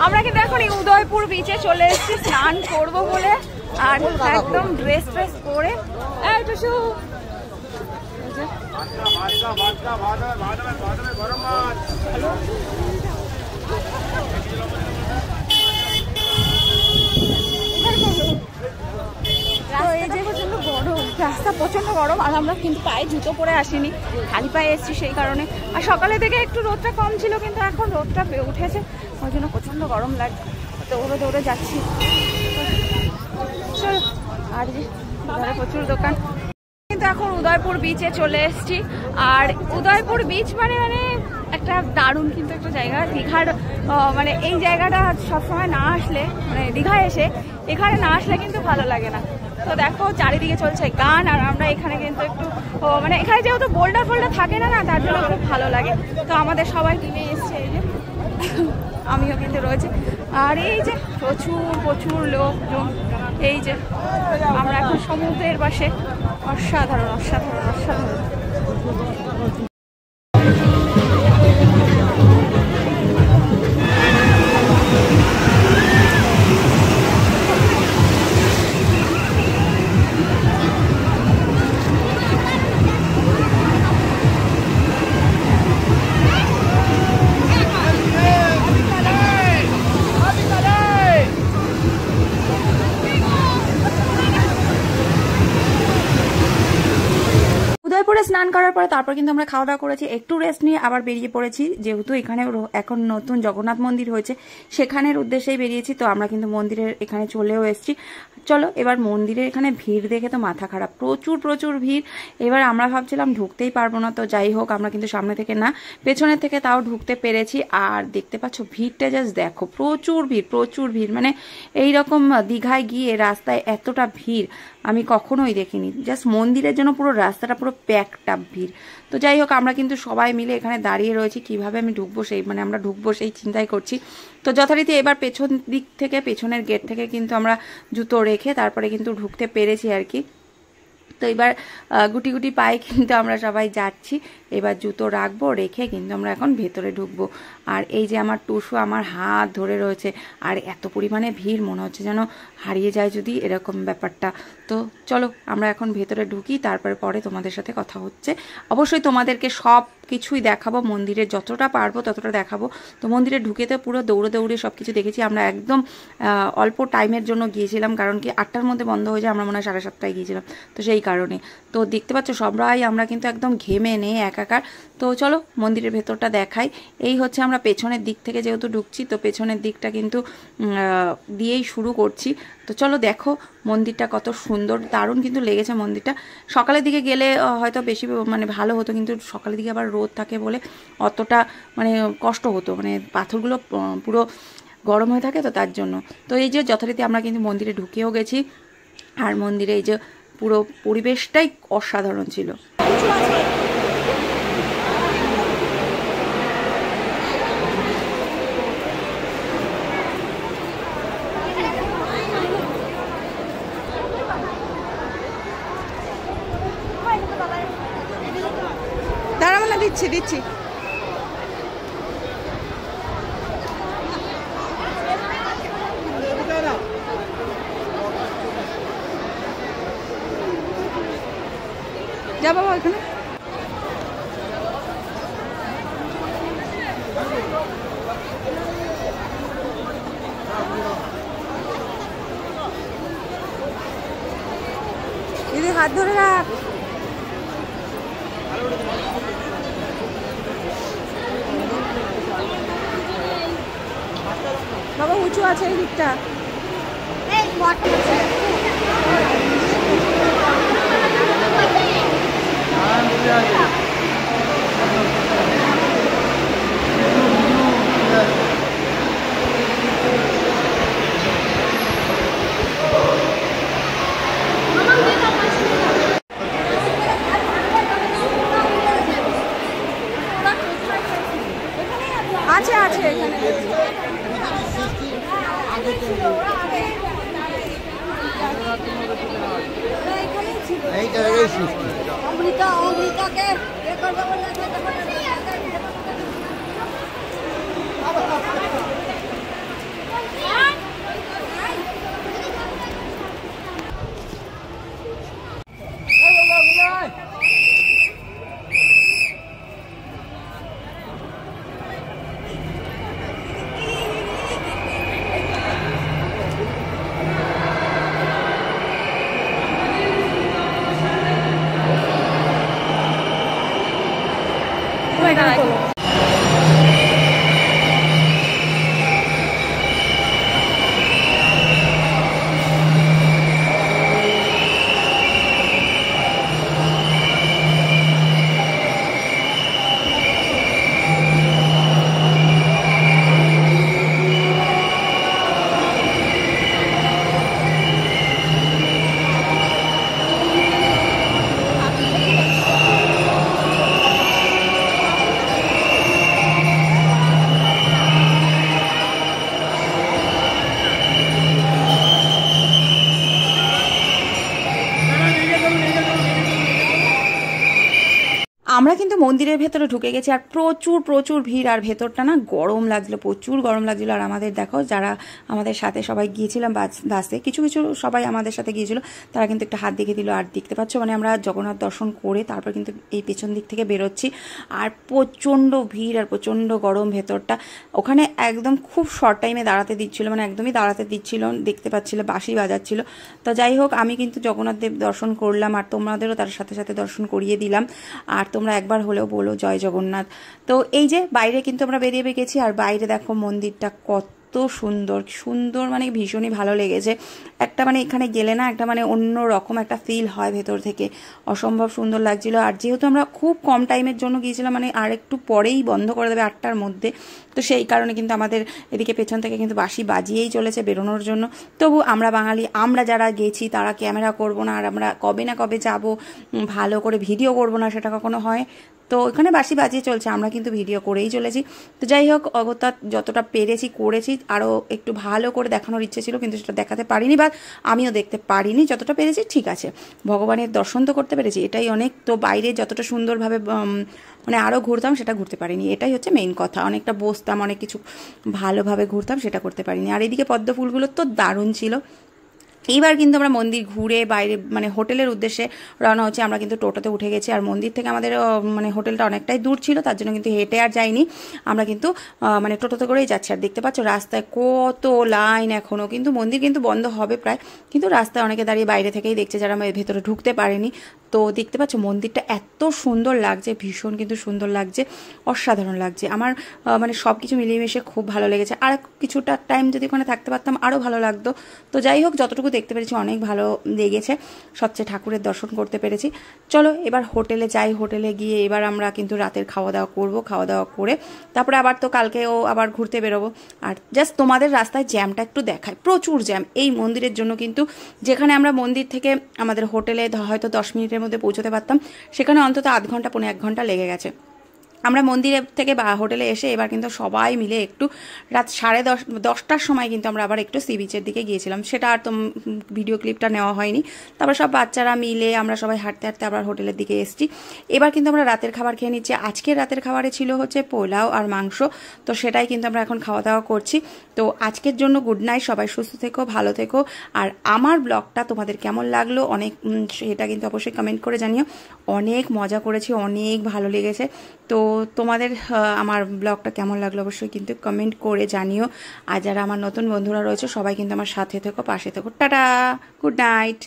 আমরা কিন্তু এখন উদয়পুর বিচে চলে এসেছি স্নান করবো বলে, আর একদম ড্রেস পরে রাস্তা প্রচন্ড গরম, আর আমরা কিন্তু পায়ে জুতো পরে আসিনি, খালি পায়ে এসেছি সেই কারণে। আর সকালে থেকে একটু রোদটা কম ছিল, কিন্তু এখন রোদটা উঠেছে, ওই জন্য প্রচন্ড গরম লাগছে, দৌড়ে দৌড়ে যাচ্ছি। চলো, আর যে প্রচুর দোকান। কিন্তু এখন উদয়পুর বিচে চলে এসেছি, আর উদয়পুর বিচ মানে একটা দারুণ কিন্তু একটা জায়গা। দীঘার মানে এই জায়গাটা সবসময় না আসলে, মানে দীঘায় এসে এখানে না আসলে কিন্তু ভালো লাগে না। তো দেখো চারিদিকে চলছে গান, আর আমরা এখানে কিন্তু একটু মানে এখানে যেহেতু বোল্ডার থাকে না, তার জন্য খুব ভালো লাগে। তো আমাদের সবাই মিলে এসছে, এই যে আমিও কিন্তু রয়েছে, আর এই যে প্রচুর লোকজন। এই যে আমরা এখন সমুদ্রের পাশে, অসাধারণ অসাধারণ অসাধারণ। স্নান করার পরে তারপর কিন্তু আমরা খাওয়া দাওয়া করেছি, একটু রেস্ট নিয়ে আবার বেরিয়ে পড়েছি, যেহেতু এখানে এখন নতুন জগন্নাথ মন্দির হয়েছে সেখানের উদ্দেশ্যেই বেরিয়েছি। তো আমরা কিন্তু মন্দিরের এখানে চলেও এসেছি। চলো এবার মন্দিরের এখানে ভিড় দেখে তো মাথা খারাপ, প্রচুর ভিড়। এবার আমরা ভাবছিলাম ঢুকতেই পারবো না, তো যাই হোক আমরা কিন্তু সামনে থেকে না পেছনের থেকে তাও ঢুকতে পেরেছি। আর দেখতে পাচ্ছ ভিড়টা জাস্ট দেখো, প্রচুর ভিড়, মানে এইরকম দীঘায় গিয়ে রাস্তায় এতটা ভিড় আমি কখনোই দেখিনি। জাস্ট মন্দিরের জন্য পুরো রাস্তাটা পুরো প্যাকড আপ ভিড়। তো যাই হোক আমরা কিন্তু সবাই মিলে এখানে দাঁড়িয়ে রয়েছি, কিভাবে আমি ঢুকবো আমরা ঢুকবো সেই চিন্তাই করছি। তো যথারীতি এবার পেছন দিক থেকে, পেছনের গেট থেকে কিন্তু আমরা জুতো রেখে তারপরে কিন্তু ঢুকতে পেরেছি আর কি। তো এবার গুটি পায়ে কিন্তু আমরা সবাই যাচ্ছি, এবার জুতো রাখবো, রেখে কিন্তু আমরা এখন ভেতরে ঢুকবো। আর এই যে আমার টুসু আমার হাত ধরে রয়েছে, আর এত পরিমাণে ভিড় মনে হচ্ছে যেন হারিয়ে যায় যদি, এরকম ব্যাপারটা। তো চলো আমরা এখন ভেতরে ঢুকি, তারপরে পরে তোমাদের সাথে কথা হচ্ছে। অবশ্যই তোমাদেরকে সব কিছুই দেখাবো, মন্দিরে যতটা পারবো ততটা দেখাবো। তো মন্দিরে ঢুকে তো পুরো দৌড়ে সব কিছু দেখেছি। আমরা একদম অল্প টাইমের জন্য গিয়েছিলাম, কারণ কি 8টার মধ্যে বন্ধ হয়ে যায়, আমরা মনে হয় 7:30টায় গিয়েছিলাম, তো সেই কারণে। তো দেখতে পাচ্ছ সবাই আমরা কিন্তু একদম ঘেমে নেই একাকার। তো চলো মন্দিরের ভেতরটা দেখাই। এই হচ্ছে আমরা পেছনের দিক থেকে যেহেতু ঢুকছি, তো পেছনের দিকটা কিন্তু দিয়েই শুরু করছি। তো চলো দেখো মন্দিরটা কত সুন্দর, দারুণ কিন্তু লেগেছে মন্দিরটা। সকালের দিকে গেলে হয়তো বেশি মানে ভালো হতো, কিন্তু সকালের দিকে আবার রোদ থাকে বলে অতটা মানে কষ্ট হতো, মানে পাথরগুলো পুরো গরম হয়ে থাকে, তো তার জন্য। তো এই যে যথারীতি আমরা কিন্তু মন্দিরে ঢুকেও গেছি, আর মন্দিরে এই যে পুরো পরিবেশটাই অসাধারণ ছিল। দাঁড়াবো না, দিচ্ছি যা বাবা ওখানে। দিদি হাত ধরে রাখ, বাবা উঁচু আছে এই দিকটা। আছে এখানে অমৃতাকে মন্দিরের ভেতরে ঢুকে গেছি আর প্রচুর প্রচুর ভিড়, আর ভেতরটা না গরম লাগছিল, প্রচুর গরম লাগছিল। আর আমাদের দেখো যারা আমাদের সাথে সবাই গিয়েছিলাম বাসে, কিছু কিছু সবাই আমাদের সাথে গিয়েছিল, তারা কিন্তু একটা হাত দেখে দিল। আর দেখতে পাচ্ছ মানে আমরা জগন্নাথ দর্শন করে তারপর কিন্তু এই পেছন দিক থেকে বেরোচ্ছি, আর প্রচণ্ড ভিড় আর প্রচণ্ড গরম ভেতরটা। ওখানে একদম খুব শর্ট টাইমে দাঁড়াতে দিচ্ছিল, মানে একদমই দাঁড়াতে দিচ্ছিল, দেখতে পাচ্ছিল বাঁশি বাজাচ্ছিল। তো যাই হোক, আমি কিন্তু জগন্নাথ দেব দর্শন করলাম আর তোমাদেরও তার সাথে সাথে দর্শন করিয়ে দিলাম। আর তোমরা একবার হলেও বলো জয় জগন্নাথ। তো এই যে বাইরে কিন্তু আমরা বেরিয়ে গেছি, আর বাইরে দেখো মন্দিরটা কত সুন্দর সুন্দর, মানে ভীষণই ভালো লেগেছে। একটা মানে এখানে গেলে না একটা মানে অন্য রকম একটা ফিল হয় ভেতর থেকে, অসম্ভব সুন্দর লাগছিল। আর যেহেতু আমরা খুব কম টাইমের জন্য গিয়েছিলাম, মানে আর একটু পরেই বন্ধ করে দেবে 8টার মধ্যে, তো সেই কারণে কিন্তু আমাদের এদিকে পেছন থেকে কিন্তু বাঁশি বাজিয়েই চলেছে বেরোনোর জন্য। তবু আমরা বাঙালি, আমরা যারা গেছি তারা ক্যামেরা করব না, আর আমরা কবে না কবে যাব, ভালো করে ভিডিও করব না সেটা কখনো হয়? তো ওখানে বাঁশি বাজিয়ে চলছে, আমরা কিন্তু ভিডিও করেই চলেছি। তো যাই হোক, অগত্যা যতটা পেরেছি করেছি, আরও একটু ভালো করে দেখানোর ইচ্ছে ছিল কিন্তু সেটা দেখাতে পারিনি, বা আমিও দেখতে পারিনি। যতটা পেরেছি ঠিক আছে, ভগবানের দর্শন তো করতে পেরেছি, এটাই অনেক। তো বাইরে যতটা সুন্দরভাবে মানে আরও ঘুরতাম সেটা ঘুরতে পারিনি, এটাই হচ্ছে মেইন কথা। অনেকটা বসতাম, অনেক কিছু ভালোভাবে ঘুরতাম, সেটা করতে পারিনি। আর এদিকে পদ্ম ফুলগুলো তো দারুণ ছিল। এইবার কিন্তু আমরা মন্দির ঘুরে বাইরে মানে হোটেলের উদ্দেশ্যে রওনা হচ্ছে। আমরা কিন্তু টোটোতে উঠে গেছি, আর মন্দির থেকে আমাদের মানে হোটেলটা অনেকটাই দূর ছিল, তার জন্য কিন্তু হেঁটে আর যাইনি, আমরা কিন্তু মানে টোটোতে করেই যাচ্ছি। আর দেখতে পাচ্ছ রাস্তায় কত লাইন এখনও, কিন্তু মন্দির কিন্তু বন্ধ হবে প্রায়, কিন্তু রাস্তায় অনেকে দাঁড়িয়ে বাইরে থেকেই দেখছে যারা ভেতরে ঢুকতে পারেনি। তো দেখতে পাচ্ছ মন্দিরটা এত সুন্দর লাগছে, ভীষণ কিন্তু সুন্দর লাগছে, অসাধারণ লাগছে। আমার মানে সব কিছু মিলিয়ে মিশে খুব ভালো লেগেছে। আর কিছুটা টাইম যদি ওখানে থাকতে পারতাম আরও ভালো লাগতো। তো যাই হোক, যতটুকু দেখতে পেরেছি অনেক ভালো লেগেছে, সবচেয়ে ঠাকুরের দর্শন করতে পেরেছি। চলো এবার হোটেলে যাই, হোটেলে গিয়ে এবার আমরা কিন্তু রাতের খাওয়া দাওয়া করবো, খাওয়া দাওয়া করে তারপরে আবার তো কালকেও আবার ঘুরতে বেরোবো। আর জাস্ট তোমাদের রাস্তায় জ্যামটা একটু দেখায়, প্রচুর জ্যাম এই মন্দিরের জন্য। কিন্তু যেখানে আমরা মন্দির থেকে আমাদের হোটেলে হয়তো 10 মিনিটের মধ্যে পৌঁছতে পারতাম, সেখানে অন্তত আধ ঘন্টা 1 ঘন্টা লেগে গেছে। আমরা মন্দিরের থেকে বা হোটেলে এসে এবার কিন্তু সবাই মিলে একটু রাত 10:30টার সময় কিন্তু আমরা আবার একটু সি বিচের দিকে গিয়েছিলাম, সেটা আর তো ভিডিও ক্লিপটা নেওয়া হয়নি। তারপর সব বাচ্চারা মিলে আমরা সবাই হাঁটতে হাঁটতে আবার হোটেলের দিকে এসেছি। এবার কিন্তু আমরা রাতের খাবার খেয়ে নিচ্ছি। আজকের রাতের খাবারে ছিল হচ্ছে পোলাও আর মাংস, তো সেটাই কিন্তু আমরা এখন খাওয়া দাওয়া করছি। তো আজকের জন্য গুড নাইট, সবাই সুস্থ থেকো, ভালো থেকো। আর আমার ব্লগটা তোমাদের কেমন লাগলো অনেক সেটা কিন্তু অবশ্যই কমেন্ট করে জানিও। অনেক মজা করেছি, অনেক ভালো লেগেছে। তো তোমাদের আমার ব্লগটা কেমন লাগলো অবশ্যই কিন্তু কমেন্ট করে জানিও। আর যারা আমার নতুন বন্ধুরা রয়েছে সবাই কিন্তু আমার সাথে থেকো, পাশে থেকো। Tata, good night.